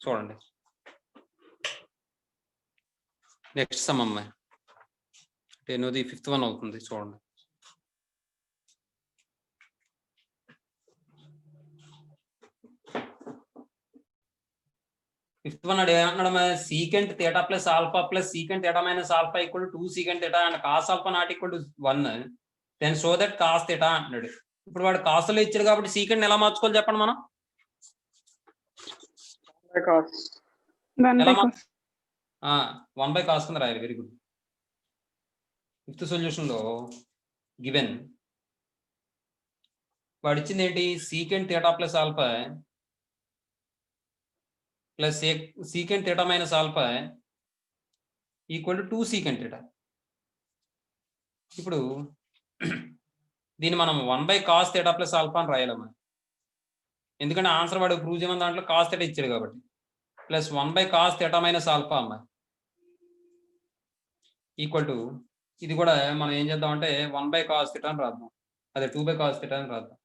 చూడండి next some అమ్మాయి అంటే ఫిఫ్త్ వన్ అవుతుంది చూడండి. ఫిఫ్త్ వన్ ఏమంటున్నాడు secant theta plus alpha plus secant theta minus alpha equal 2 secant theta and cos alpha not equal to 1 then show that cos theta అంటున్నాడు. ఇప్పుడు వాడు కాసులో ఇచ్చాడు కాబట్టి సీకెంట్ ఎలా మార్చుకోవాలి చెప్పండి మనం. ఎలా 1 బై కాస్ కింద రాయాలి. Very good. ఫిఫ్త్ సొల్యూషన్ లో గివెన్ వాడు ఇచ్చింది ఏంటి secant theta plus alpha plus secant theta minus alpha equal to 2 secant theta. ఇప్పుడు దీన్ని మనం 1 by cos theta plus alpha అని రాయాలమ్మా. ఎందుకంటే ఆన్సర్ వాడు ప్రూవ్ చేయమని దాంట్లో కాస్ థీటా ఇచ్చాడు కాబట్టి plus 1 by cos theta minus alpha అమ్మా ఈక్వల్ టు ఇది కూడా మనం ఏం చేద్దాం అంటే 1 బై కాస్ థీటా అని రాద్దాం, అదే 2 బై కాస్ థీటా అని రాద్దాం.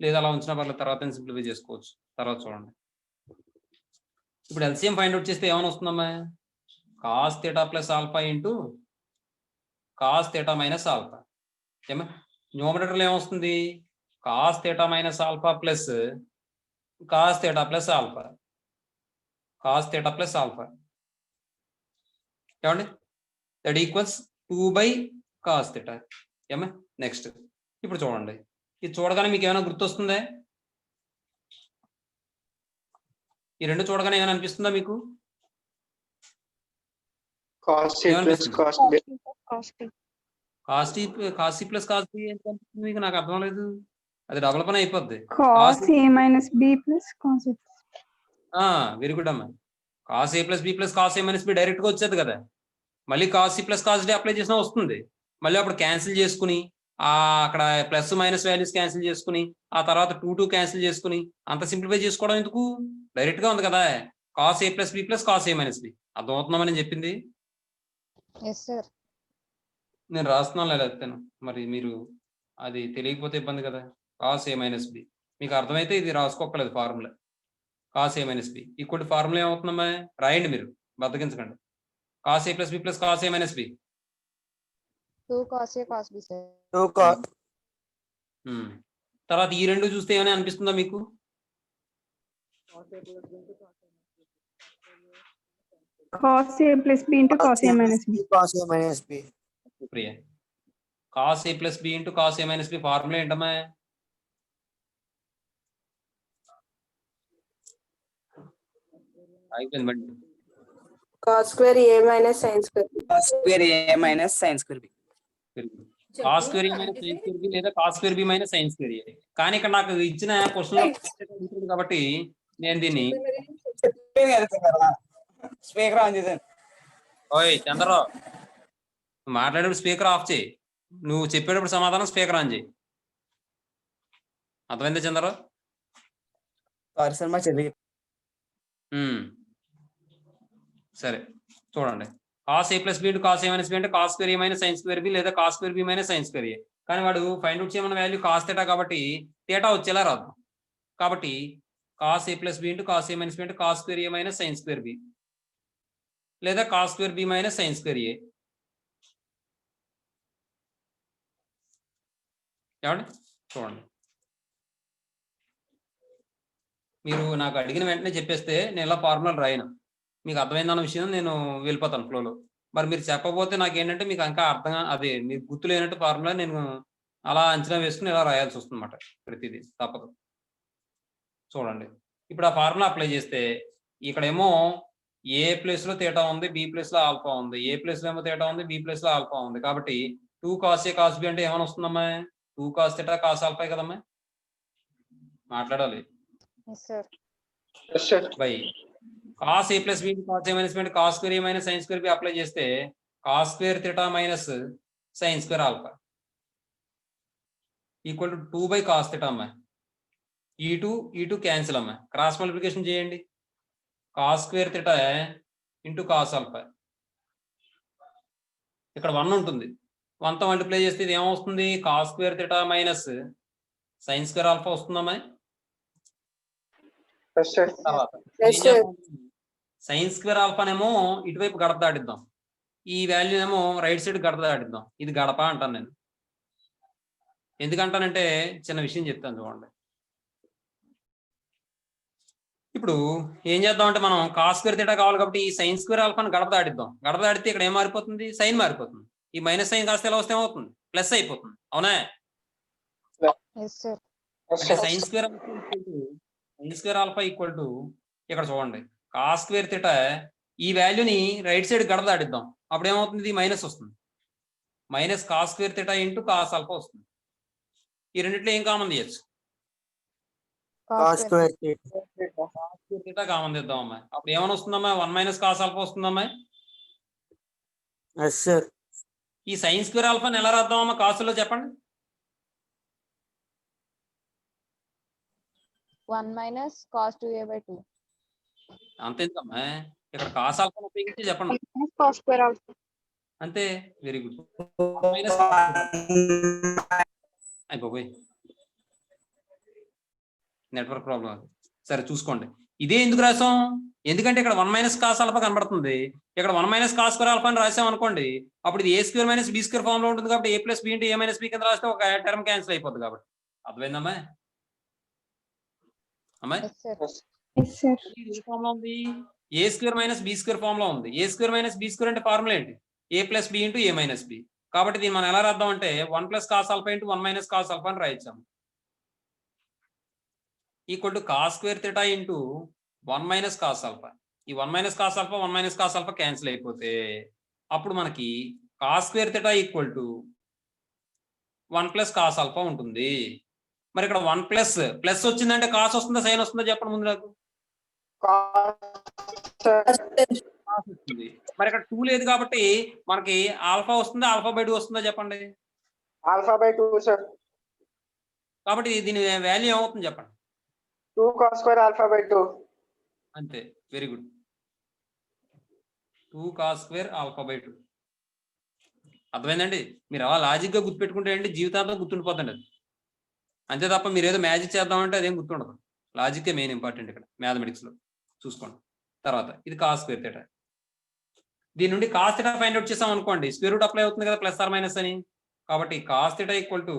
లేదా అలా ఉంచిన పర్లేదు, తర్వాత సింప్లిఫై చేసుకోవచ్చు. తర్వాత చూడండి. ఇప్పుడు ఎల్సిఎం ఫైండ్ అవుట్ చేస్తే ఏమైనా వస్తుందమ్మా cos theta plus alpha into cos theta minus alpha. ఏమా న్యూమరేటర్లో ఏమొస్తుంది cos theta minus alpha plus cos theta plus alpha, cos theta plus alpha ఏమండి that equals 2 by cos theta. ఏమా నెక్స్ట్ ఇప్పుడు చూడండి, ఇది చూడగానే మీకు ఏమైనా గుర్తొస్తుందా? ఈ రెండు చూడగానే ఏమైనా అనిపిస్తుందా మీకు? కాస్టీ ప్లస్ కాస్టీ అనిపిస్తుంది మీకు? నాకు అర్థం లేదు, అది డబుల్ పని అయిపోద్ది. వెరీ గుడ్ అమ్మా. Cos A plus B plus cos A minus B direct గా వచ్చేది కదా. మళ్ళీ cos C plus cos D apply చేసినా వస్తుంది. మళ్ళీ అప్పుడు క్యాన్సిల్ చేసుకుని అక్కడ ప్లస్ మైనస్ వాల్యూస్ క్యాన్సిల్ చేసుకుని ఆ తర్వాత 2 క్యాన్సిల్ చేసుకుని అంత సింప్లిఫై చేసుకోవడం ఎందుకు, డైరెక్ట్ గా ఉంది కదా cos A plus B plus cos A minus B. అర్థమవుతున్నామని చెప్పింది నేను రాస్తున్నాను లేకపోతే మరి మీరు అది తెలియకపోతే ఇబ్బంది కదా. కాస్ ఏ మైనస్ బి మీకు అర్థమైతే ఇది రాసుకోక్కర్లేదు formula. Cos A minus B equal to formula ఏమవుతుందమ్మా రాయండి, మీరు బద్దకించకండి. Cos A plus B plus cos A minus B 2 cos A cos B sir. తర్వాత ఈ రెండు చూస్తే ఏమైనా అనిపిస్తుందా మీకు? cos A plus B into cos A minus B. cos A minus B. Priya cos A plus B into cos A minus B formula ఏంటమ్మా? అయిపోయింది. cos square A minus sin square B. Cos square A minus sin square B. Cos square A minus sine square B లేదా cos square B minus sine square A. కానీ ఇక్కడ నాకు ఇచ్చిన question కాబట్టి నేను దీన్ని స్పీకర్ ఆన్ చేశాను. ఓయ్ చంద్రరావు మాట్లాడేటప్పుడు స్పీకర్ ఆఫ్ చేయి, నువ్వు చెప్పేటప్పుడు సమాధానం స్పీకర్ ఆన్ చేయి. అర్థమైందా చంద్రరావు? సరే చూడండి, cos A plus B into cos A minus B అంటే cos square A minus sine square B లేదా cos square B minus sine square A. కానీ వాడు ఫైండ్ అవుట్ చేయమన్న వాల్యూ కాస్ థీటా కాబట్టి థీటా వచ్చేలా రాద్దాం. కాబట్టి cos A plus B into cos A minus B అంటే cos square A minus sine square B లేదా cos square B minus sine square A. ఏమండి చూడండి, మీరు నాకు అడిగిన వెంటనే చెప్పేస్తే నేను ఇలా ఫార్ములాలు రాయను, మీకు అర్థమైందన్న విషయం నేను వెళ్ళిపోతాను ఫ్లోలో. మరి మీరు చెప్పకపోతే నాకు ఏంటంటే మీకు ఇంకా అర్థం అదే మీకు గుర్తు లేనట్టు ఫార్ములా నేను అలా అంచనా వేసుకుని ఇలా రాయాల్సి వస్తుంది అన్నమాట. ప్రతిదీ తప్పదు. చూడండి, ఇప్పుడు ఆ ఫార్ములా అప్లై చేస్తే ఇక్కడేమో ఏ ప్లేస్ లో థీటా ఉంది, బి ప్లేస్ లో ఆల్ఫా ఉంది. ఏ ప్లేస్ లో ఏమో థీటా ఉంది, బి ప్లేస్ లో ఆల్ఫా ఉంది. కాబట్టి 2 cos A cos B అంటే ఏమైనా వస్తుందమ్మా 2 cos థీటా cos ఆల్ఫా కదమ్మా. మాట్లాడాలి by cos A plus B cos A minus B అంటే cos square A minus sine square B apply చేస్తే cos square theta minus sine square alpha equal to 2 by cos theta అమ్మా. ఈ two cancel అమ్మా, cross multiplication చేయండి. Cos square theta into cos alpha, ఇక్కడ 1 ఉంటుంది, 1తో multiply చేస్తే ఇది ఏమవుతుంది cos square theta minus sine square alpha వస్తుందమ్మా. తర్వాత Yes, sir. సైన్ స్క్వేర్ ఆల్ఫానేమో ఇటువైపు గడప దాటిద్దాం, ఈ వాల్యూ ఏమో రైట్ సైడ్ గడప దాటిద్దాం. ఇది గడప అంటాను నేను. ఎందుకంటానంటే చిన్న విషయం చెప్తాను చూడండి. ఇప్పుడు ఏం చేద్దాం మనం కాస్ స్క్వేర్ థీటా కావాలి కాబట్టి ఈ సైన్ స్క్వేర్ ఆల్ఫాని గడప దాటిద్దాం. గడప దాటితే ఇక్కడ ఏం మారిపోతుంది? సైన్ మారిపోతుంది. ఈ మైనస్ సైన్ కాస్త ఎలా వస్తే ఏమవుతుంది? ప్లస్ అయిపోతుంది. అవునా? Yes, sir. అంటే sign square alpha equal to ఇక్కడ చూడండి కాస్ స్క్వేర్ థీటా, ఈ వాల్యూని రైట్ సైడ్ గడప దాటిద్దాం. అప్పుడు ఏమవుతుంది? మైనస్ వస్తుంది. Minus cos square theta into cos alpha వస్తుంది. ఈ రెండిట్లో ఏం కామన్ తీయచ్చు? Cos square. థీటా కామన్ తీద్దాం అమ్మాయి. అప్పుడు ఏమైనా వస్తుందమ్మా? 1 మైనస్ కాస్ ఆల్ఫా వస్తుందమ్మాయి. ఈ సైన్ స్క్వేర్ ఆల్ఫాని ఎలా రాద్దామమ్మా కాసులో చెప్పండి? 1 minus cos 2a/2. అంతేందమ్మా, ఇక్కడ కాస్ ఆల్ఫాను ఉపయోగించి చెప్పండి. Cos square alpha. అంతే, వెరీ గుడ్. అయిపోయి నెట్వర్క్ ప్రాబ్లం. సరే చూసుకోండి, ఇదే ఎందుకు రాసాం? ఎందుకంటే ఇక్కడ 1 మైనస్ కాస్ ఆల్ఫా కనబడుతుంది, ఇక్కడ 1 మైనస్ కాస్ స్క్వేర్ ఆల్ఫా అని రాసాం అనుకోండి, అప్పుడు ఇది A square minus B square form లో ఉంటుంది కాబట్టి A plus B into A minus B కింద రాస్తే ఒక టర్మ్ క్యాన్సిల్ అయిపోతుంది. కాబట్టి అర్థమైందమ్మా? అమ్మాయి Yes, sir. Yes, sir. ఏ ఫామ్ లో ఉంది? A square minus B square form లో ఉంది. A square minus B square అంటే ఫార్ములా ఏంటి? A plus B into A minus B. కాబట్టి దీన్ని మనం ఎలా రాద్దాం అంటే 1 plus cos alpha into 1 minus cos alpha అని రాయించాము. Equal to cos square theta into 1 minus cos alpha. ఈ 1 minus cos alpha 1 minus cos alpha cancel అయిపోతే అప్పుడు మనకి cos square theta equal to 1 plus cos alpha ఉంటుంది. మరి ఇక్కడ 1 plus వచ్చిందంటే కాస్ వస్తుందా సైన్ వస్తుందా చెప్పండి ముందు నాకు? వస్తుంది. మరి ఇక్కడ 2 లేదు కాబట్టి మనకి ఆల్ఫా వస్తుందా ఆల్ఫా/2 వస్తుందా చెప్పండి? α/2, sir. కాబట్టి దీని వాల్యూ ఏమవుతుంది చెప్పండి? 2 cos square α/2. అంతే, very good. 2 cos square alpha by two. అర్థమైందండి? మీరు అలా లాజిక్ గా గుర్తుపెట్టుకుంటే అండి జీవితాంతం గుర్తుండిపోతుంది అది. అంతే తప్ప మీరు ఏదో మ్యాజిక్ చేద్దామంటే అదేం గుర్తుండదు. లాజిక్కే మెయిన్ ఇంపార్టెంట్ ఇక్కడ మ్యాథమెటిక్స్ లో. చూసుకోండి. తర్వాత ఇది కాస్ స్క్వేర్ థీటా. దీని నుండి కాస్ థీటా ఫైండ్ అవుట్ చేసాం అనుకోండి, స్క్వేర్ రూట్ అప్లై అవుతుంది కదా ప్లస్ ఆర్ మైనస్ అని. కాబట్టి cos theta equal to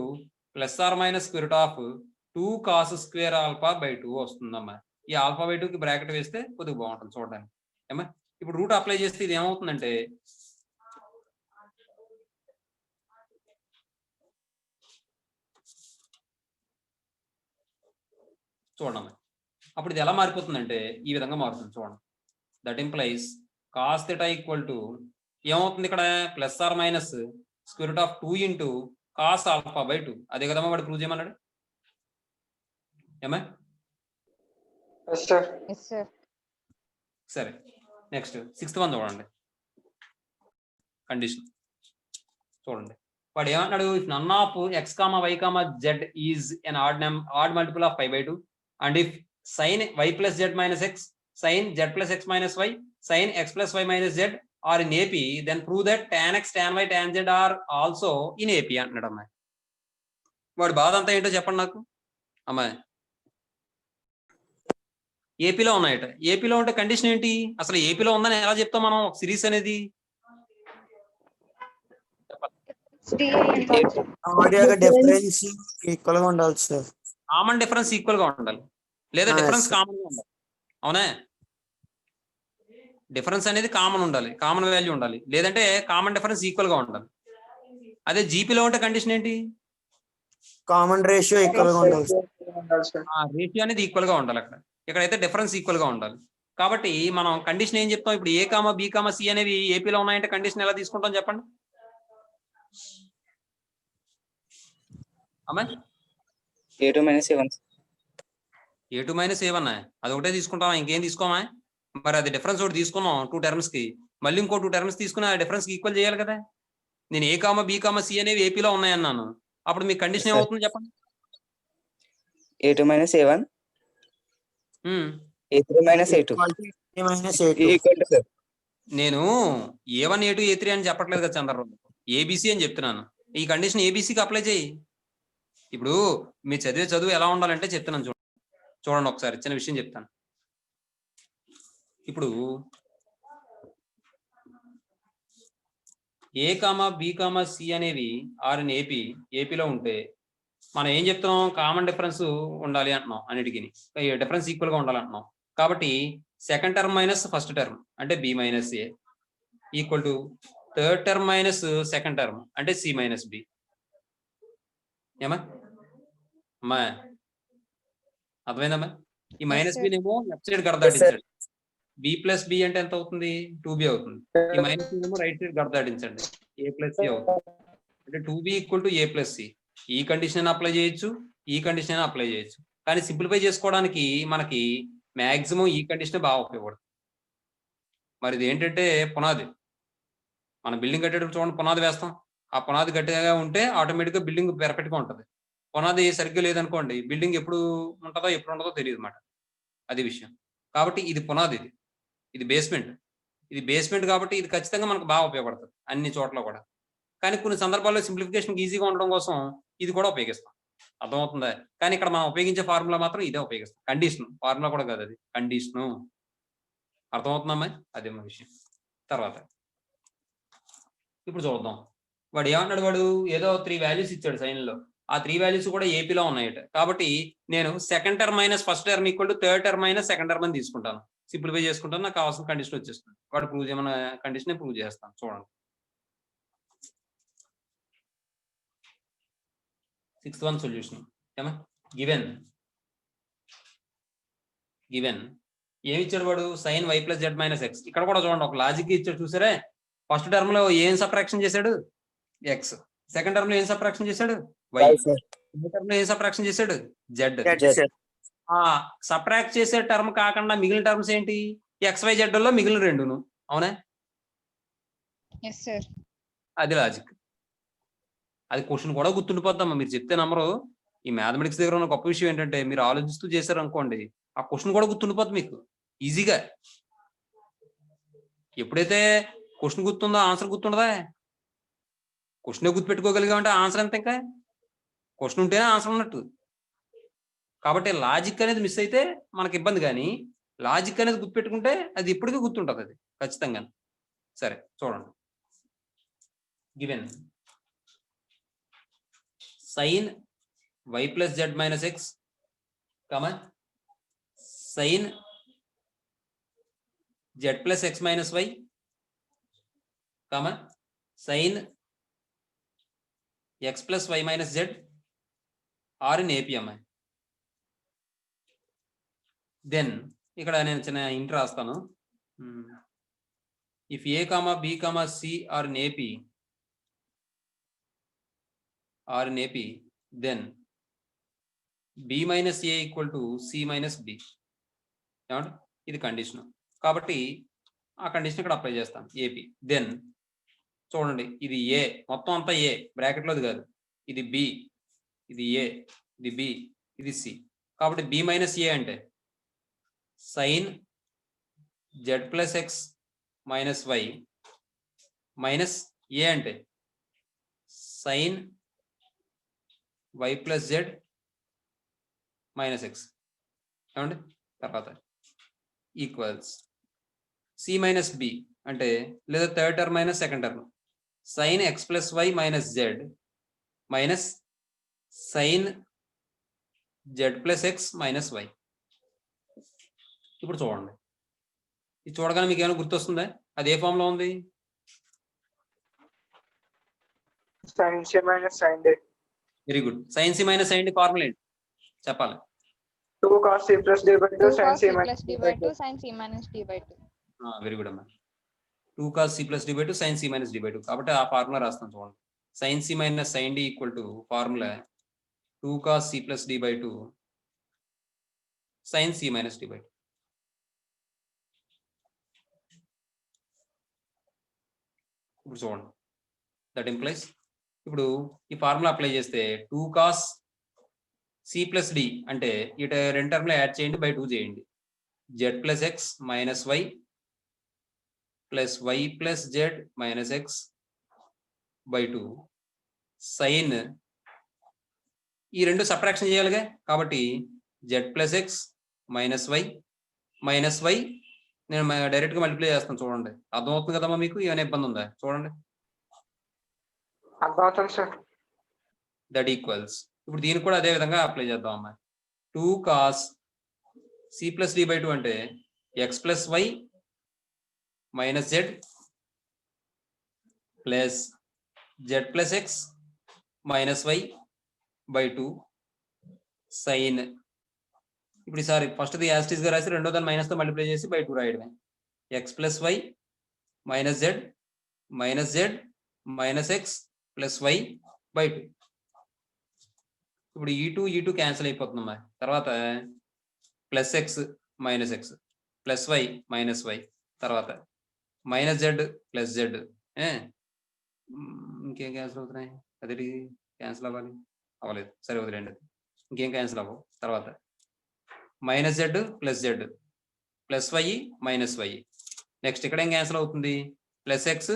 plus or minus square root of 2 cos square alpha by two వస్తుందమ్మా. ఈ ఆల్ఫా/2కి బ్రాకెట్ వేస్తే కొద్దిగా బాగుంటుంది చూడడానికి. ఏమా ఇప్పుడు రూట్ అప్లై చేస్తే ఇది ఏమవుతుందంటే చూడండి, అప్పుడు ఇది ఎలా మారిపోతుందంటే ఈ విధంగా మారుతుంది చూడండి. That implies cos theta equal to ఏమవుతుంది ఇక్కడ plus or minus square root of 2 into cos alpha by two. అదే కదమ్మా వాడు ప్రూవ్ చేయమన్నాడు. ఏమా? Yes, sir. Yes, sir. సరే నెక్స్ట్ 6th వన్ చూడండి. కండిషన్ చూడండి, వాడు ఏమన్నాడు? If none of x, y, z is an odd multiple of 5/2 and if sin y plus z minus x, sin z plus x minus y, sin x plus y minus z are in AP, then prove that tan x, tan y, tan z are also in AP అంటున్నాడు అమ్మాయి. వాడు బాధ అంతా ఏంటో చెప్పండి నాకు అమ్మాయి. ఏపీలో ఉన్నాయట. ఏపీలో ఉంటే కండిషన్ ఏంటి? అసలు ఏపీలో ఉందని ఎలా చెప్తాం మనం ఒక సిరీస్ అనేది? డిఫరెన్స్ ఈక్వల్ గా ఉండాలి సార్. కామన్ డిఫరెన్స్ ఈక్వల్ గా ఉండాలి, లేదా డిఫరెన్స్ కామన్ గా ఉండాలి. అవునా? డిఫరెన్స్ అనేది కామన్ ఉండాలి, కామన్ వాల్యూ ఉండాలి, లేదంటే కామన్ డిఫరెన్స్ ఈక్వల్ గా ఉండాలి. అదే జీపీలో ఉంటే కండిషన్ ఏంటి? కామన్ రేషియో ఈక్వల్ గా ఉండాలి. రేషియో అనేది ఈక్వల్ గా ఉండాలి. అక్కడ ఇక్కడైతే డిఫరెన్స్ ఈక్వల్ గా ఉండాలి. కాబట్టి మనం కండిషన్ ఏం చెప్తాం? ఇప్పుడు ఏ కామా బి కామా సి అనేవి ఏపీలో ఉన్నాయంటే కండిషన్ ఎలా తీసుకుంటాం చెప్పండి అమ్మా? A2 minus A1. A2 minus A1 అది ఒకటే తీసుకుంటామా? ఇంకేం తీసుకోమా? మరి అది డిఫరెన్స్ ఒకటి తీసుకున్నాం 2 టర్మ్స్ కి, మళ్ళీ ఇంకో 2 టర్మ్స్ తీసుకుని ఆ డిఫరెన్స్ కి ఈక్వల్ చేయాలి కదా. నేను ఏ కామా బి కామా సి అనేవి ఏపీలో ఉన్నాయన్నాను, అప్పుడు మీ కండిషన్ ఏమవుతుంది చెప్పండి? A2 minus A1. A3 minus A2. Equal to sir. నేను A1 A2 A3 అని చెప్పట్లేదు కదా చంద్రబాబు, ఏబిసి అని చెప్తున్నాను. ఈ కండిషన్ ఏబిసికి అప్లై చేయి. ఇప్పుడు మీరు చదివే చదువు ఎలా ఉండాలంటే చెప్తున్నాను చూడండి ఒకసారి చిన్న విషయం చెప్తాను. ఇప్పుడు ఏ కామా బి కామా సి అనేవి ఆర్ ఇన్ ఏపీలో ఉంటే మనం ఏం చెప్తున్నాం, కామన్ డిఫరెన్స్ ఉండాలి అంటున్నాం, అన్నిటికీ డిఫరెన్స్ ఈక్వల్ గా ఉండాలి అంటున్నాం. కాబట్టి second term minus first term అంటే B minus A equal to third term minus second term అంటే సి మైనస్ బి. ఏమా అమ్మా అర్థమైందమ్మా? ఈ మైనస్ sir. బి నేమో లెఫ్ట్ సైడ్ గడ దాటించండి. బి ప్లస్ బి అంటే ఎంత అవుతుంది, 2b అవుతుంది. ఈ మైనస్ ఏమో రైట్ సైడ్ గడ దాటించండి, ఏ ప్లస్ సి అవుతుంది. అంటే 2b equal to A plus C. ఈ కండిషన్ అప్లై చేయొచ్చు, ఈ కండిషన్ అప్లై చేయొచ్చు. కానీ సింప్లిఫై చేసుకోవడానికి మనకి మాక్సిమం ఈ కండిషన్ బాగా ఉపయోగపడుతుంది. మరి ఇది ఏంటంటే పునాది. మనం బిల్డింగ్ కట్టేటప్పుడు చూడండి, పునాది వేస్తాం. ఆ పునాది గట్టిగా ఉంటే ఆటోమేటిక్గా బిల్డింగ్ పెర్ఫెక్ట్గా ఉంటుంది. పునాది సరిగ్గా లేదనుకోండి, బిల్డింగ్ ఎప్పుడు ఉంటుందో ఎప్పుడు ఉండదో తెలియదు అన్నమాట. అది విషయం. కాబట్టి ఇది పునాది, ఇది బేస్మెంట్. ఇది బేస్మెంట్ కాబట్టి ఇది ఖచ్చితంగా మనకు బాగా ఉపయోగపడుతుంది అన్ని చోట్ల కూడా. కానీ కొన్ని సందర్భాల్లో సింప్లిఫికేషన్ ఈజీగా ఉండడం కోసం ఇది కూడా ఉపయోగిస్తాం. అర్థమవుతుందా? కానీ ఇక్కడ మనం ఉపయోగించే ఫార్ములా మాత్రం ఇదే ఉపయోగిస్తాం. కండిషన్ ఫార్ములా కూడా కాదు, అది కండిషను. అర్థమవుతుందమ్మా? అదే మా విషయం. తర్వాత ఇప్పుడు చూద్దాం. వాడు ఏమన్నాడు, వాడు ఏదో 3 వాల్యూస్ ఇచ్చాడు సైన్లో. ఆ 3 వాల్యూస్ కూడా ఏపీలో ఉన్నాయట. కాబట్టి నేను second term minus first term equal to third term minus second term అని తీసుకుంటాను. సింప్లిఫై చేసుకుంటాను, నాకు కావాల్సిన కండిషన్ వచ్చేస్తుంది. వాడు ప్రూవ్ చేయమన్న కండిషన్ ప్రూవ్ చేస్తాను. చూడండి, 6th వన్ సొల్యూషన్. ఏమా గివెన్ ఏమి ఇచ్చాడు వాడు, sin y plus z minus x. ఇక్కడ కూడా చూడండి, ఒక లాజిక్ ఇచ్చాడు చూసారే. ఫస్ట్ టర్మ్ లో ఏం సబ్ట్రాక్షన్ చేశాడు, ఎక్స్. సెకండ్ టర్మ్ లో ఏం సబ్ట్రాక్షన్ చేశాడు, వై. థర్డ్ టర్మ్ లో ఏం సబ్ట్రాక్షన్ చేశాడు, జెడ్. సబ్ట్రాక్ట్ చేసే టర్మ్ కాకుండా మిగిలిన టర్మ్స్ ఏంటి, ఎక్స్ వై జెడ్ లో మిగిలిన రెండును. అవునా? Yes, sir. అది లాజిక్. అది క్వశ్చన్ కూడా గుర్తుండిపోద్దమ్మా, మీరు చెప్తే నమ్మరు. ఈ మ్యాథమెటిక్స్ దగ్గర ఉన్న గొప్ప విషయం ఏంటంటే, మీరు ఆలోచిస్తూ చేశారు అనుకోండి, ఆ క్వశ్చన్ కూడా గుర్తుండిపోద్ది మీకు ఈజీగా. ఎప్పుడైతే క్వశ్చన్ గుర్తుందో ఆన్సర్ గుర్తుండదా? క్వశ్చన్ గుర్తుపెట్టుకోగలిగామంటే ఆన్సర్ ఎంత? ఇంకా క్వశ్చన్ ఉంటేనే ఆన్సర్ ఉన్నట్టు. కాబట్టి లాజిక్ అనేది మిస్ అయితే మనకి ఇబ్బంది, కానీ లాజిక్ అనేది గుర్తుపెట్టుకుంటే అది ఎప్పటికీ గుర్తుంటుంది, అది ఖచ్చితంగా. సరే చూడండి, given sine y plus z minus x, sine z plus x minus y, sine x plus y minus z are in APMI. Then ఇక్కడ నేను చిన్న ఇంట్ రాస్తాను. If A comma B comma C are in AP then B minus A equal to C minus B. ఏమంటే ఇది condition. కాబట్టి ఆ condition ఇక్కడ apply చేస్తాను, ఏపీ. దెన్ చూడండి, ఇది ఏ మొత్తం అంతా ఏ, బ్రాకెట్లోది కాదు. ఇది బి, ఇది ఏ, ఇది బి, ఇది సి. కాబట్టి బి మైనస్ ఏ అంటే sine z plus x minus y minus A అంటే sine y plus z minus x. ఏమండి? తర్వాత ఈక్వల్స్ సి మైనస్ బి అంటే, లేదా third term minus second term, sine x plus y minus z minus sine z plus x minus y. ఇప్పుడు చూడండి, ఇది చూడగానే మీకు ఏమైనా గుర్తొస్తుందా? అది ఏ ఫామ్ లో ఉంది? sin C minus sin D. Very good. Sin C minus sin D formula ఏంటి చెప్పాలి? 2 cos C plus D by 2 2 sin cos C C plus minus D D by by 2 2. sin C minus D by 2. Very good అమ్మా. 2 cos C plus D by 2 sin C minus D by 2. కాబట్టి ఆ formula రాస్తాను చూడండి. sin C minus sin D equal to formula 2 cos C plus D by 2 sin C minus D by 2. ఇప్పుడు చూడండి, that implies ఇప్పుడు ఈ formula apply చేస్తే 2 cos C plus D అంటే ఇటు రెండు టర్మ్లో యాడ్ చేయండి, బై 2 చేయండి. Z plus X minus Y plus Y plus Z minus X by 2 sin ఈ రెండు సబ్ట్రాక్షన్ చేయాలిగా. కాబట్టి Z plus X minus Y నేను డైరెక్ట్ గా మల్టిప్లై చేస్తాను చూడండి. అర్థమవుతుంది కదమ్మా మీకు? ఏమైనా ఇబ్బంది ఉందా? చూడండి. అర్థమవుతుంది సార్. That equals. ఇప్పుడు దీనికి కూడా అదే విధంగా అప్లై చేద్దాం అమ్మా. 2 cos c plus d by 2 అంటే x plus y minus z plus z plus x minus y by 2 sin. ఇప్పుడు ఈసారి ఫస్ట్ ది యాస్టీస్ గా రాసి రెండో దాన్ని మైనస్ తో మల్టిప్లై చేసి బై 2 రాయడమే. X plus y minus z minus x plus y by 2. ఇప్పుడు ఈ టూ క్యాన్సిల్ అయిపోతుందమ్మా. తర్వాత plus x minus x plus y minus y, తర్వాత మైనస్ జెడ్ ప్లస్ జెడ్. ఇంకేం క్యాన్సిల్ అవుతున్నాయి? అదే క్యాన్సిల్ అవ్వాలి, అవ్వలేదు. సరే వదిలేండి, ఇంకేం క్యాన్సిల్ అవ్వవు. తర్వాత minus z plus y minus y. Next ఇక్కడ ఏం క్యాన్సిల్ అవుతుంది? ప్లస్ ఎక్స్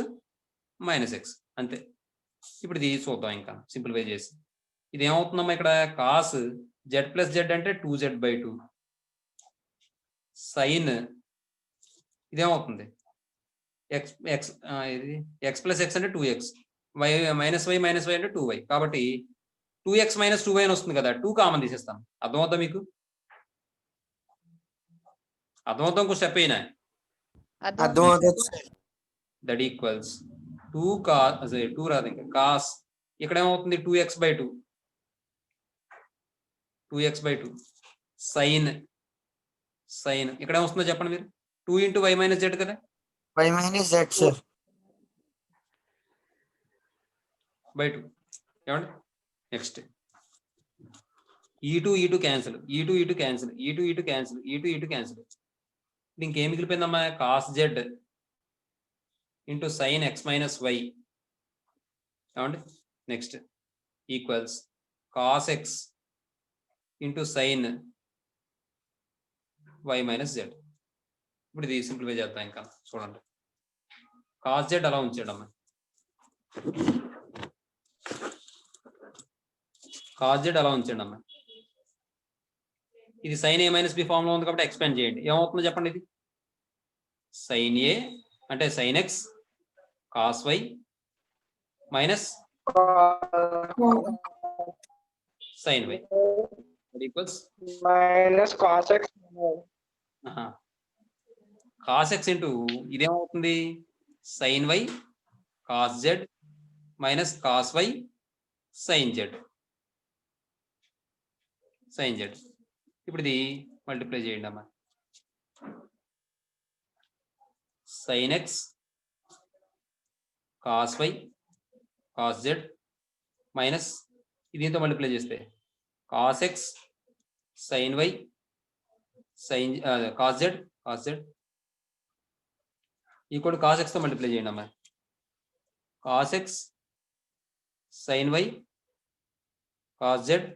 మైనస్ ఎక్స్, అంతే. ఇప్పుడు ఇది చూద్దాం ఇంకా సింప్లిఫై చేసి. ఇది ఏమవుతుందమ్మా ఇక్కడ? కాస్ జెడ్ ప్లస్ జెడ్ అంటే 2z బై 2 సైన్ ఇదేమవుతుంది? ఇది ఎక్స్ ప్లస్ ఎక్స్ అంటే 2x, వై మైనస్ వై అంటే 2y, కాబట్టి 2x మైనస్ 2y అని వస్తుంది కదా. 2 కామన్ తీసేస్తాం. అర్థమవుతా మీకు? అర్థమవుతా? ఇంకో స్టెప్ అయినా అర్థమవుతుంది సార్. దట్ ఈక్వల్స్ 2 రాదు ఇంకా కాస్. ఇక్కడ ఏమవుతుంది? 2x బై 2 సైన్ ఇక్కడ ఏమొస్తుందో చెప్పండి మీరు? 2 ఇంటూ వై మైనస్ జెడ్ కదా, y minus z sir. By 2. ఏమండి? నెక్స్ట్ ఈ2 క్యాన్సిల్, ఈ2 క్యాన్సిల్. ఇంకేం మిగిలిపోయిందమ్మా? Cos z into sine x minus y. ఏమండి? Next equals cos x into sine y minus z. ఇప్పుడు ఇది సింప్లిఫై చేద్దాం ఇంకా చూడండి. కాస్ జెడ్ అలా ఉంచండి అమ్మా. ఇది సైన్ ఏ మైనస్ బి ఫామ్ లో ఉంది కాబట్టి ఎక్స్పాండ్ చేయండి. ఏమవుతుందో చెప్పండి? ఇది సైన్ ఏ అంటే sine x cos y minus sine y equals minus cos x cos x into ఇదేమవుతుంది? Sine y cos z minus cos y sine z. ఇప్పుడు ఇది మల్టిప్లై చేయండి అమ్మా. Sine x cos y cos z minus దీంతో multiply చేస్తే cos x sine y sine cos z equal cos x తో multiply చేయండి అమ్మా. Cos x sine y cos z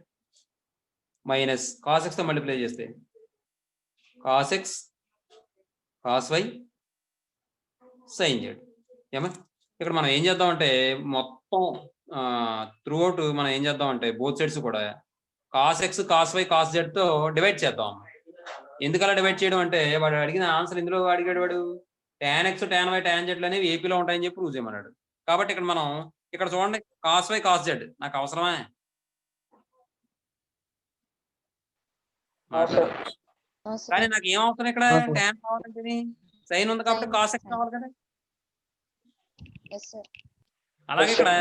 minus cos x తో మల్టిప్లై చేస్తే cos x cos y sine Z. ఏమా ఇక్కడ మనం ఏం చేద్దామంటే మొత్తం త్రూ అవుట్ మనం ఏం చేద్దామంటే బోత్ సైడ్స్ కూడా cos x cos y cos z తో డివైడ్ చేద్దాం. ఎందుకలా డివైడ్ చేయడం అంటే వాడు అడిగిన ఆన్సర్ ఇందులో అడిగాడు. వాడు tan x tan y tan z అనేవి ఏపీలో ఉంటాయని చెప్పి ప్రూవ్ చేయమన్నాడు. కాబట్టి ఇక్కడ మనం ఇక్కడ చూడండి కాస్ వై కాస్ జెడ్ నాకు అవసరమే? కానీ నాకు ఏం అవసరం ఇక్కడ? tan కావాలంటే సైన్ ఉంది కాబట్టి కాస్ ఎక్స్ కావాలి కదా. అలాగే ఇక్కడ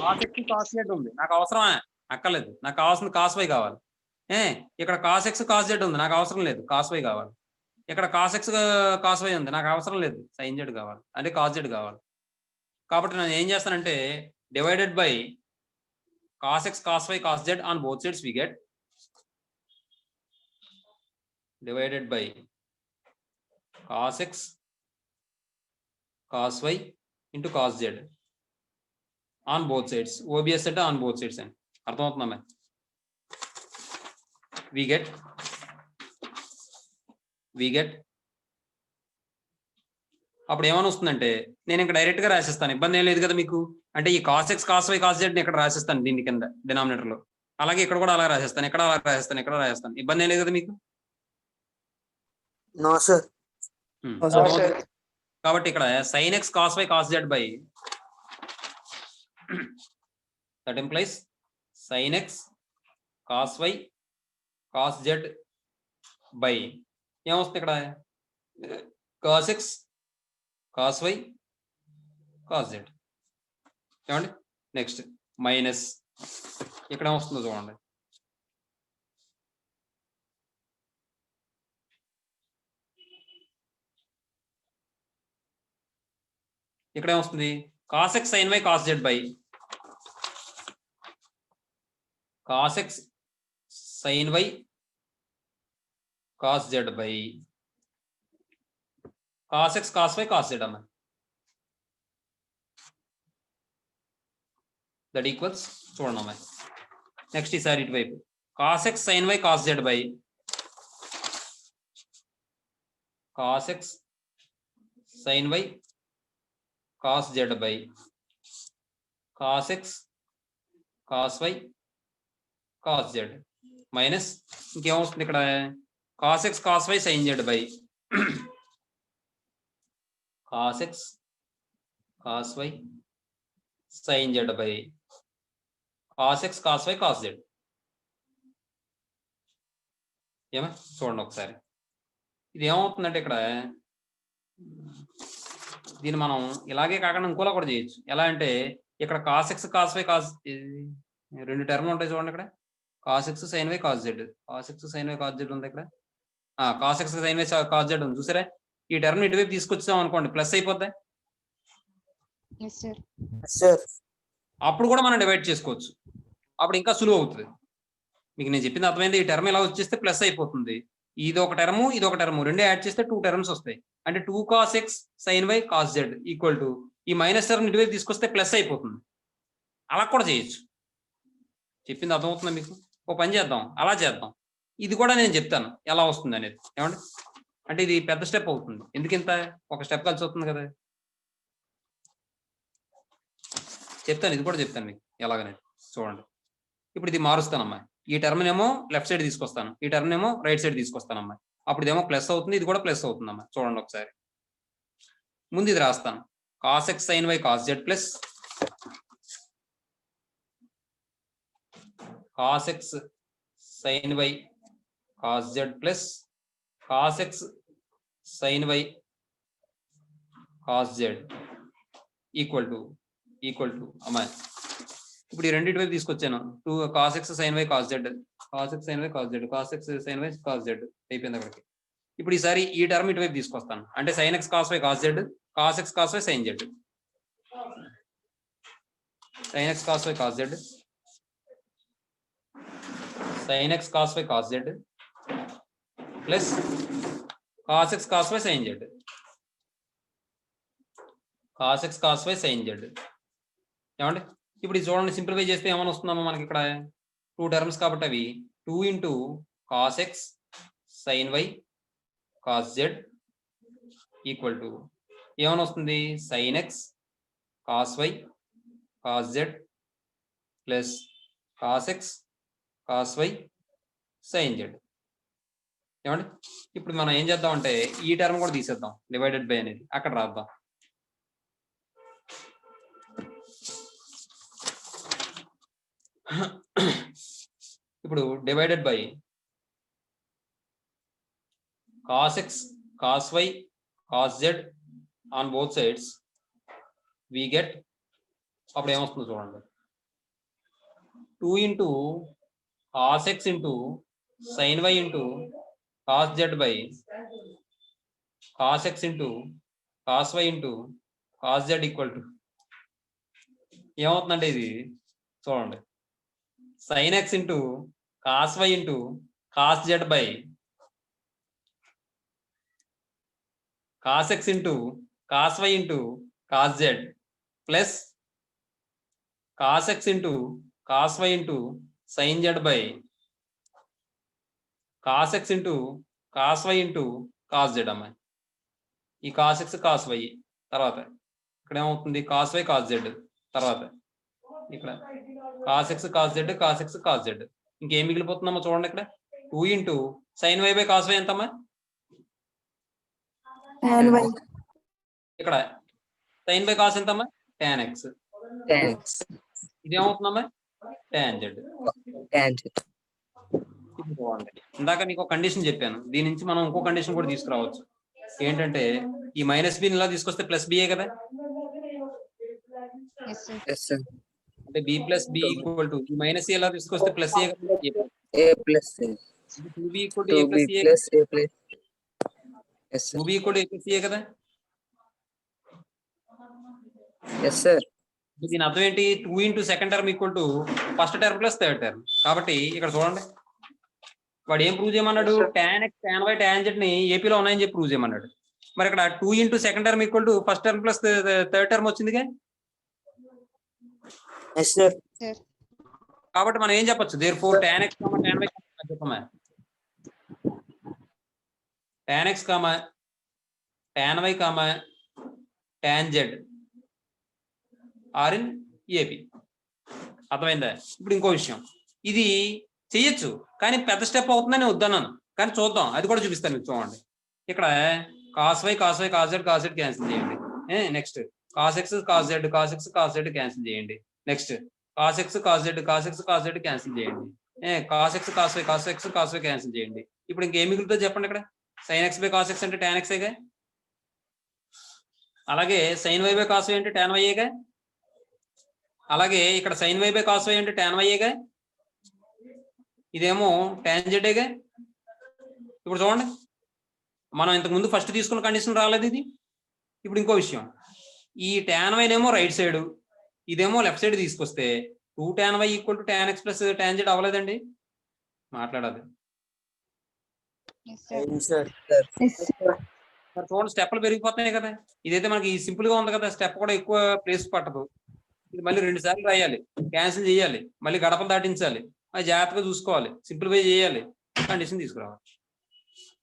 కాస్ ఎక్స్ కాస్ జెడ్ ఉంది, నాకు అవసరమే? అక్కర్లేదు. నాకు కావాల్సింది కాస్ వై కావాలి. ఇక్కడ కాస్ ఎక్స్ కాస్ జెడ్ ఉంది, నాకు అవసరం లేదు, కాస్ వై కావాలి. ఇక్కడ కాస్ ఎక్స్ కాస్ వై ఉంది, నాకు అవసరం లేదు, సైన్ జెడ్ కావాలి, అంటే కాస్ జెడ్ కావాలి. కాబట్టి నేను ఏం చేస్తానంటే divided by cos x cos y cos z on both sides we get divided by cos x cos y into cos z on both sides. OBS అంటే ఆన్ బోత్ సైడ్స్ అని అర్థమవుతుందా? we get అప్పుడు ఏమని వస్తుందంటే నేను ఇక్కడ direct గా రాసిస్తాను, ఇబ్బంది ఏం లేదు కదా మీకు. అంటే ఈ cos x cos y cos z ఇక్కడ రాసిస్తాను దీని కింద డినామినేటర్ లో. అలాగే ఇక్కడ కూడా అలా రాసేస్తాను, ఇక్కడ అలా రాసేస్తాను, ఇక్కడ రాసేస్తాను. ఇబ్బంది ఏం లేదు కదా మీకు? No sir. కాబట్టి ఇక్కడ sin x cos y cos z by that implies sin x cos y cos z by ఏమొస్తుంది ఇక్కడ cos x cos y cos z. ఏమండి నెక్స్ట్ మైనస్ ఇక్కడ ఏమొస్తుందో చూడండి. ఇక్కడ ఏమొస్తుంది cos x sin y cos z by cos x sin y cos z by cos x cos y cos z అమ్మ. That equals చూడండి అమ్మ. నెక్స్ట్ ఈసారి ఇటువైపు cos x sin y cos z by cos x sin y cos z by cos x cos y cos z minus ఇంకేమొస్తుంది ఇక్కడ cos x cos y sin z by cos x cos y sin z by cos x cos y cos z. ఏమా చూడండి ఒకసారి ఇది ఏమవుతుందంటే ఇక్కడ దీన్ని మనం ఇలాగే కాకుండా ఇంకోలా కూడా చేయొచ్చు. ఎలా అంటే ఇక్కడ cos x cos y cos రెండు టర్మ్లు ఉంటాయి చూడండి. ఇక్కడ cos x sin y cos z cos x sin y cos z ఉంది. ఇక్కడ cos x sin y cos z ఉంది చూసారా. ఈ టర్మ్ ఇటువైపు తీసుకొచ్చాం అనుకోండి ప్లస్ అయిపోద్ది. Yes, sir. సార్ అప్పుడు కూడా మనం డివైడ్ చేసుకోవచ్చు. అప్పుడు ఇంకా సులువు అవుతుంది. మీకు నేను చెప్పింది అర్థమైంది. ఈ టర్మ్ ఇలా వచ్చేస్తే ప్లస్ అయిపోతుంది. ఇది ఒక టర్ము ఇది ఒక టర్ము రెండు యాడ్ చేస్తే 2 టర్మ్స్ వస్తాయి. అంటే 2 cos x sin y cos z equal to ఈ మైనస్ టర్మ్ ఇటువైపు తీసుకొస్తే ప్లస్ అయిపోతుంది. అలా కూడా చేయొచ్చు. చెప్పింది అర్థమవుతుందా మీకు? ఓ పని చేద్దాం, అలా చేద్దాం. ఇది కూడా నేను చెప్తాను ఎలా వస్తుంది అనేది. ఏమండి అంటే ఇది పెద్ద స్టెప్ అవుతుంది. ఎందుకింత ఒక స్టెప్ కలిసి వస్తుంది కదా. చెప్తాను, ఇది కూడా చెప్తాను మీకు ఎలాగనేది. చూడండి ఇప్పుడు ఇది మారుస్తానమ్మా. ఈ టర్మ్ ఏమో లెఫ్ట్ సైడ్ తీసుకొస్తాను, ఈ టర్మ్ ఏమో రైట్ సైడ్ తీసుకొస్తానమ్మా. అప్పుడు ఇదేమో ప్లస్ అవుతుంది, ఇది కూడా ప్లస్ అవుతుందమ్మా. చూడండి ఒకసారి ముందు ఇది రాస్తాను. cos x sin y cos z plus cos x sin y cos z plus cos x sin y cos z equal to అమ్మా. ఇప్పుడు ఈ రెండింటి వైపు తీసుకొచ్చాను. 2 cos x sin y cos z cos x sin y cos z cos x sin y cos z అయిపోయింది అక్కడికి. ఇప్పుడు ఈసారి ఈ టర్మ్ ఇటువైపు తీసుకొస్తాను. అంటే sin x cos y cos z cos x cos y sin z sin x cos y cos z sin x cos y cos z plus cos x cos y sin z cos x cos y sin z. ఏమండి ఇప్పుడు ఇది చూడండి simplify చేస్తే ఏమని వస్తుందమ్మా మనకి ఇక్కడ 2 terms కాబట్టి అవి 2 into cos x sin y cos z equal to ఏమని వస్తుంది sin x cos y cos z plus cos x cos y sin z. ఏమండి ఇప్పుడు మనం ఏం చేద్దాం అంటే ఈ టర్మ్ కూడా తీసేద్దాం. డివైడెడ్ బై అనేది అక్కడ రాద్దాం. ఇప్పుడు divided by cos x cos y cos z on both sides we get అప్పుడు ఏమొస్తుందో చూడండి 2 into cos x into sin y into cos z by cos x into cos y into cos z equal to ఏమవుతుందంటే ఇది చూడండి sin x into cos y into cos z by cos x into cos y into cos z plus cos x into cos y into sin z by cos x into cos y into cos z అమ్మా. ఈ cos x cos y తర్వాత ఇక్కడ ఏమవుతుంది cos y cos z తర్వాత ఇక్కడ cos x cos z cos x cos z ఇంకేం మిగిలిపోతుందమ్మా చూడండి ఇక్కడ 2 into sin y by cos y ఎంతమ్మా tan y ఇక్కడ సైన్ బై కాస్ ఎంతమ్మా tan x. tan x ఇదేమవుతుందమ్మా tan z. tan z. ఇది బాగుంది. ఇందాక మీకు ఒక కండిషన్ చెప్పాను, దీని నుంచి మనం ఇంకో కండిషన్ కూడా తీసుకురావచ్చు. ఏంటంటే ఈ మైనస్ బి ఇలా తీసుకొస్తే ప్లస్ బిఏ కదా, Yes, sir. yes sir. అంటే B plus B equal to ఈ మైనస్ ఏ ఎలా తీసుకొస్తే ప్లస్ ఏ కదా, a plus a 2b equal to A 2b plus A, plus a plus yes sir. 2b equal to A plus A కదా. yes sir. దీని అర్థం ఏంటి, 2 into second term equal to first term plus third term. కాబట్టి ఇక్కడ చూడండి, వాడు ఏం prove చేయమన్నాడు, tan x tan y tan z ని ఏపీలో ఉన్నాయని చెప్పి ప్రూవ్ చేయమన్నాడు. మరి ఇక్కడ 2 into second term equal to first term plus third term వచ్చిందిగా. yes sir. Sir. కాబట్టి మనం ఏం చెప్పొచ్చు, therefore tan x tan y చెప్పమా, tan x tan y tan z are in AP. అర్థమైందా? ఇప్పుడు ఇంకో విషయం, ఇది చెయ్యొచ్చు కానీ పెద్ద స్టెప్ అవుతుందని వద్దన్నాను, కానీ చూద్దాం, అది కూడా చూపిస్తాను మీకు. చూడండి ఇక్కడ cos y cos z cancel చేయండి. నెక్స్ట్ cos x cos z cancel చేయండి. నెక్స్ట్ cos x cos z cancel చేయండి. Cos x cos y cancel చేయండి. ఇప్పుడు ఇంకేం మిగులుతుందో చెప్పండి. ఇక్కడ sine x by cos x అంటే tan x ఏగా, అలాగే sine y by cos y అంటే tan y ఏగా, అలాగే ఇక్కడ sine y by cos y అంటే tan y ఏగా, ఇదేమో tan z ఏగా. ఇప్పుడు చూడండి, మనం ఇంతకు ముందు ఫస్ట్ తీసుకున్న కండిషన్ రాలేదు ఇది. ఇప్పుడు ఇంకో విషయం, ఈ tan y నేమో రైట్ సైడ్, ఇదేమో లెఫ్ట్ సైడ్ తీసుకొస్తే 2 tan y equal to tan x plus tan z అవ్వలేదండి. మాట్లాడాలి. Yes, sir. Yes sir. Yes, sir. మరి చూడండి, స్టెప్లు పెరిగిపోతున్నాయి కదా. ఇదైతే మనకి సింపుల్ గా ఉంది కదా, స్టెప్ కూడా ఎక్కువ ప్లేస్ పట్టదు. ఇది మళ్ళీ 2 సార్లు రాయాలి, క్యాన్సిల్ చేయాలి, మళ్ళీ గడపలు దాటించాలి, అది జాగ్రత్తగా చూసుకోవాలి, సింప్లిఫై చేయాలి, కండిషన్ తీసుకురావాలి.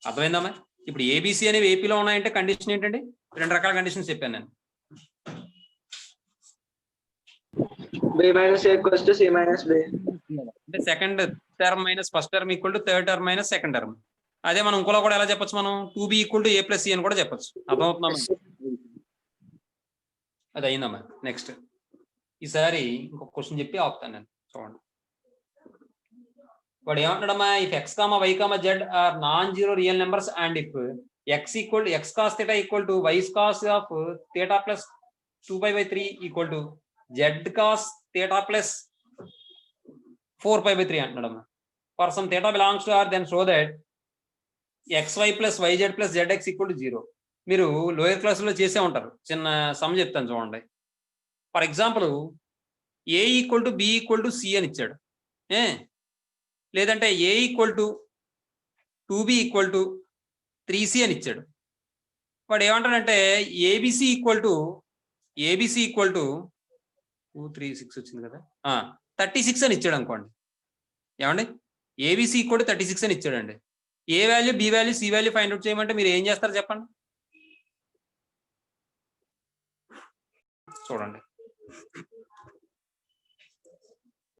అర్థమైందమ్మా? ఇప్పుడు ఏబిసి అనేవి ఏపీలో ఉన్నాయంటే కండిషన్ ఏంటండి, 2 రకాల కండిషన్స్ చెప్పాను నేను. B minus A equals to C minus B. అంటే second term minus first term equal to third term minus second term. అదే మనం ఇంకోలో కూడా ఎలా చెప్పొచ్చు, మనం 2b equal to A plus C అని కూడా చెప్పొచ్చు. అర్థమవుతుందమ్మా? అది అయిందమ్మా. నెక్స్ట్ ఈసారి ఇంకొక క్వశ్చన్ చెప్పి ఆపుతాను నేను. చూడండి, వాడు ఏమంటాడమ్మా, if x comma y comma z are non zero real numbers and if x cos theta equal to y cos of theta plus 2π/3 equal to z cos theta plus 4π/3 అంటున్నాడమ్మా. For some theta belongs to R then show that xy plus y z plus zx equal to 0. మీరు lower క్లాసులో చేసే ఉంటారు, చిన్న sum చెప్తాను చూడండి. For example A equal to B equal to C అని ఇచ్చాడు, లేదంటే A equal to 2b equal to 3c అని ఇచ్చాడు. వాడు ఏమంటాడంటే ఏబిసి ఈక్వల్ టు 236 వచ్చింది కదా, 36 అని ఇచ్చాడు అనుకోండి. ఏమండి, ఏబిసి ఈక్వల్ టు 36 అని ఇచ్చాడండి. A value B value C value find out చేయమంటే మీరు ఏం చేస్తారు చెప్పండి. చూడండి,